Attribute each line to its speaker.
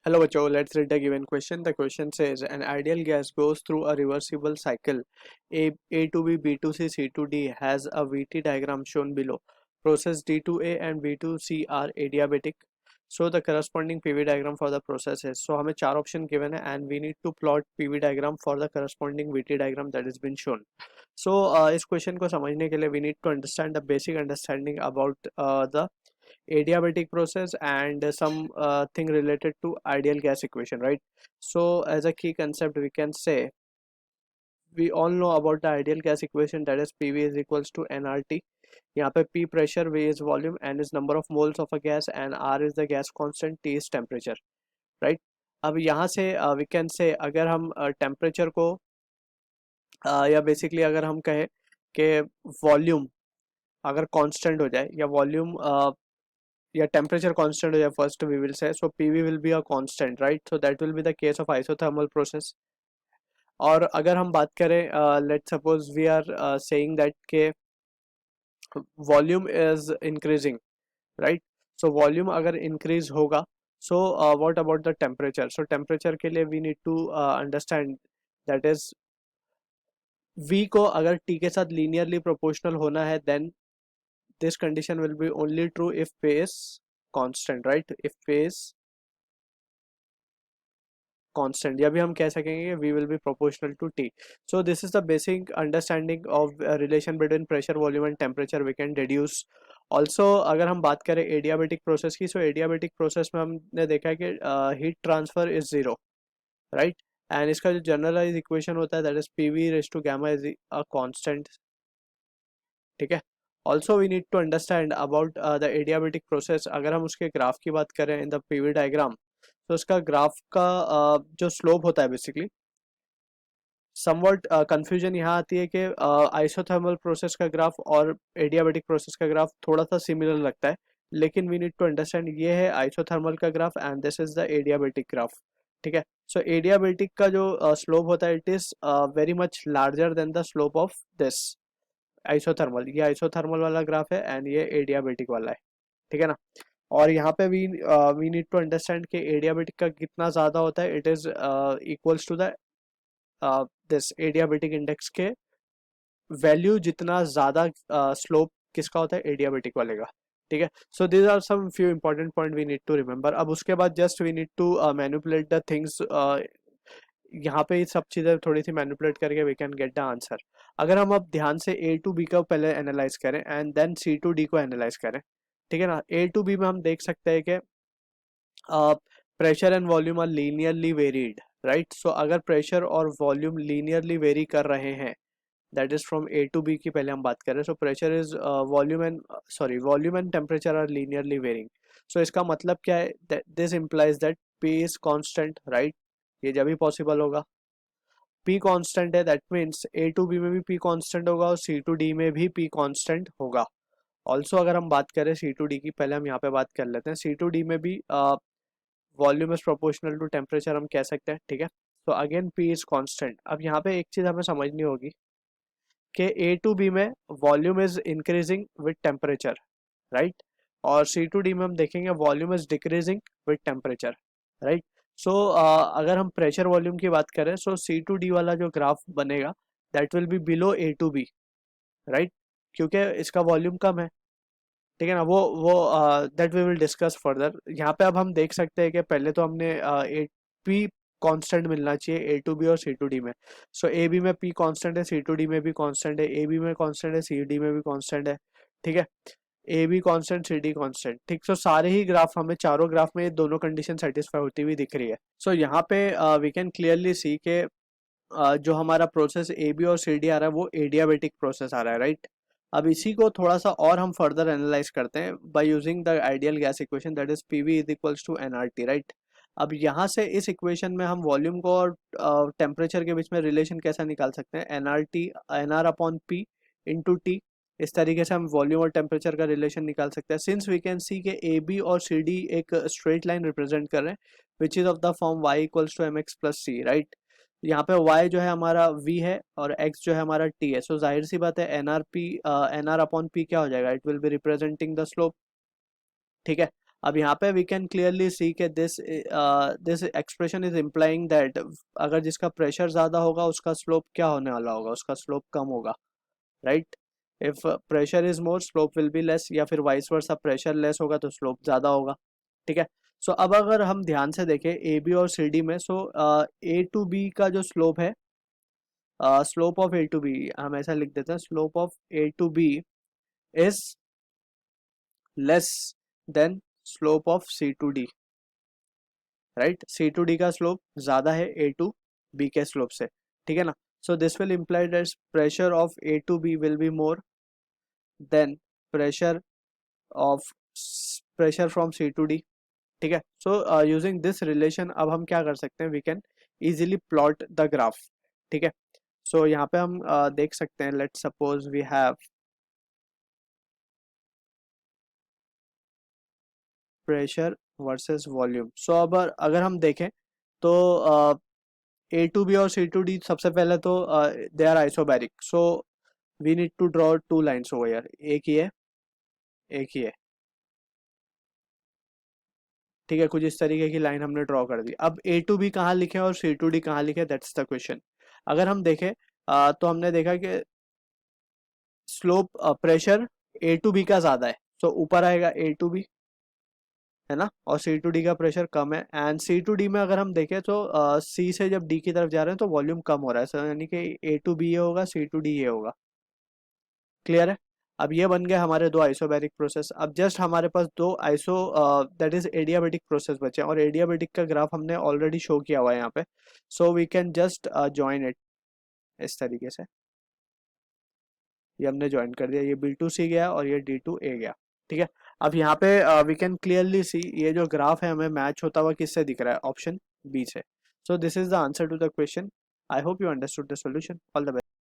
Speaker 1: Hello, Bacho. Let's read the given question. The question says an ideal gas goes through a reversible cycle. A to B, B to C, C to D has a VT diagram shown below. Process D to A and B to C are adiabatic. So the corresponding PV diagram for the process is. So हमें चार option given है and we need to plot PV diagram for the corresponding VT diagram that has been shown. So इस question को समझने के लिए we need to understand the basic understanding about the adiabatic process and some thing related to ideal gas equation, right? So as a key concept we can say we all know about the ideal gas equation, that is PV is equals to nRT. यहाँ पे P pressure, V is volume, N is number of moles of a gas and R is the gas constant, T is temperature, right? अब यहाँ से we can say अगर हम temperature को या basically अगर हम कहें कि volume अगर constant हो जाए या volume या temperature constant हो जाए, first we will say, so PV will be a constant, right? So that will be the case of isothermal process. और अगर हम बात करें let's suppose we are saying that के volume is increasing, right? So volume अगर increase होगा, so what about the temperature? So temperature के लिए we need to understand that is V को अगर T के साथ linearly proportional होना है, then this condition will be only true if P is constant, right? If P is constant, या भी हम कह सकेंगे V will be proportional to T. So this is the basic understanding of relation between pressure, volume and temperature we can deduce. Also अगर हम बात करें adiabatic process की, so adiabatic process में हमने देखा है कि heat transfer is zero, right? And इसका जो generalized equation होता है that is PV raised to gamma is a constant, ठीक है? Also we need to understand about the adiabatic process. अगर हम उसके ग्राफ की बात करें in the PV diagram, तो उसका ग्राफ का जो स्लोप होता है बेसिकली समवट कंफ्यूजन यहाँ आती है कि आइसोथर्मल प्रोसेस का ग्राफ और एडियाबेटिक प्रोसेस का ग्राफ थोड़ा सा सिमिलर लगता है, लेकिन वी नीड टू अंडरस्टैंड ये है आइसोथर्मल का graph and this is the adiabatic graph, ठीक है? सो एडियाबेटिक का जो स्लोप होता है it is very much larger than the slope of this isothermal. ये आइसोथर्मल वाला ग्राफ है एंड ये एडियाबेटिक वाला है, ठीक है ना? और यहाँ पे वी नीड टू अंडरस्टैंड कि एडियाबेटिक का कितना ज़्यादा होता है, it is equals to the this adiabatic index के वैल्यू जितना ज़्यादा स्लोप किसका होता है, एडियाबेटिक वाले का, ठीक है? So these are some few important point we need to remember. अब उसके बाद just we need to manipulate the things. यहाँ पे ये सब चीज़ें थोड़ी सी मैनिपुलेट करके we can get the answer. अगर हम अब ध्यान से ए टू बी का पहले एनालाइज करें and then C to D को एनालाइज करें, ठीक है ना? ए टू बी में हम देख सकते हैं कि pressure and volume are linearly varied, right? So अगर प्रेशर और वॉल्यूम लीनियरली वेरी कर रहे हैं, that is from A to B की पहले हम बात करें, so pressure is volume and temperature are linearly varying. So इसका मतलब क्या है? This implies that P is constant, right? ये जब भी पॉसिबल होगा. पी कांस्टेंट है, that means A to B में भी पी कांस्टेंट होगा और सी टू डी में भी पी कांस्टेंट होगा. ऑल्सो अगर हम बात करें सी टू डी की, पहले हम यहाँ पे बात कर लेते हैं. सी टू डी में भी volume is proportional to temperature हम कह सकते हैं, ठीक है? तो अगेन पी इज कांस्टेंट. अब यहाँ पे एक चीज़ हमें समझनी होगी कि ए टू बी में volume is increasing with temperature, right? और सी टू डी में हम देखेंगे volume is decreasing with temperature, right? So अगर हम प्रेशर वॉल्यूम की बात करें, सो सी टू डी वाला जो ग्राफ बनेगा that will be below A to B, right? क्योंकि इसका वॉल्यूम कम है, ठीक है ना? वो that we will discuss further. यहाँ पे अब हम देख सकते हैं कि पहले तो हमने ए पी कांस्टेंट मिलना चाहिए ए टू बी और सी टू डी में. सो ए बी में पी कांस्टेंट है, सी टू डी में भी कांस्टेंट है, ए बी में कांस्टेंट है, सी डी में भी कांस्टेंट है, ठीक है? A B constant, C D constant, ठीक. सो सारे ही ग्राफ हमें चारों ग्राफ में ये दोनों कंडीशन सेटिस्फाई होती हुई दिख रही है. सो यहाँ पे वी कैन क्लियरली सी के जो हमारा प्रोसेस ए बी और सी डी आ रहा है वो एडियाबेटिक प्रोसेस आ रहा है, राइट? अब इसी को थोड़ा सा और हम फर्दर एनालाइज करते हैं by using the ideal gas equation, that is P V is equals to N R T, right? अब यहाँ से इस इक्वेशन में हम वॉल्यूम को और टेम्परेचर के बीच में रिलेशन कैसा निकाल सकते हैं? N R T, N R upon P into T. इस तरीके से हम वॉल्यूम और टेम्परेचर का रिलेशन निकाल सकते हैं. सिंस वी कैन सी के ए बी और सी डी एक स्ट्रेट लाइन रिप्रेजेंट कर रहे हैं which is of the form Y equals to M X plus C, right? यहाँ पे y जो है हमारा v है और x जो है हमारा t है. सो जाहिर सी बात है एन आर अपॉन पी क्या हो जाएगा? It will be representing the slope, ठीक है? अब यहाँ पे वी कैन क्लियरली सी के this expression is implying that अगर जिसका प्रेशर ज़्यादा होगा उसका स्लोप क्या होने वाला होगा, उसका स्लोप कम होगा, right. If pressure is more slope will be less, या फिर वाइस वर्सा प्रेशर लेस होगा तो स्लोप ज़्यादा होगा, ठीक है। सो अब अगर हम ध्यान से देखें ए बी और सी डी में, सो ए टू बी का जो स्लोप है, slope of A to B हम ऐसा लिख देते हैं, slope of A to B is less than slope of C to D, right. C to D का स्लोप ज़्यादा है ए टू बी के स्लोप से, ठीक है ना। So this will imply that pressure of A to B will be more than pressure of pressure from C to D, ठीक है। सो यूजिंग दिस रिलेशन अब हम क्या कर सकते हैं, we can easily plot the graph, ठीक है। सो यहाँ पे हम देख सकते हैं, let suppose we have pressure versus volume. So अब अगर हम देखें तो ए टू बी और सी टू डी सबसे पहले तो they are isobaric, so we need to draw two lines over here, एक ही है, एक ही है, ठीक है। कुछ इस तरीके की लाइन हमने ड्रॉ कर दी। अब ए टू बी कहाँ लिखे और सी टू डी कहाँ लिखे, दैट्स द क्वेश्चन। अगर हम देखें तो हमने देखा कि slope pressure A to B का ज़्यादा है, तो ऊपर आएगा ए टू बी, है ना, और सी टू डी का प्रेशर कम है। एंड सी टू डी में अगर हम देखें तो सी से जब डी की तरफ जा रहे हैं तो वॉल्यूम कम हो रहा है, यानी कि ए टू बी ये होगा, सी टू डी ये होगा, क्लियर है। अब ये बन गए हमारे दो आइसोबैरिक प्रोसेस। अब जस्ट हमारे पास दो iso that is adiabatic process बचे, और एडियाबेटिक का ग्राफ हमने ऑलरेडी शो किया हुआ है यहाँ पे, so we can just join it इस तरीके से। ये हमने ज्वाइन कर दिया, ये B2C गया और ये D2A गया, ठीक है। अब यहाँ पे वी कैन क्लियरली सी ये जो ग्राफ है हमें मैच होता हुआ किससे दिख रहा है, ऑप्शन बी से। So this is the answer to the question. I hope you understood the solution. All the best.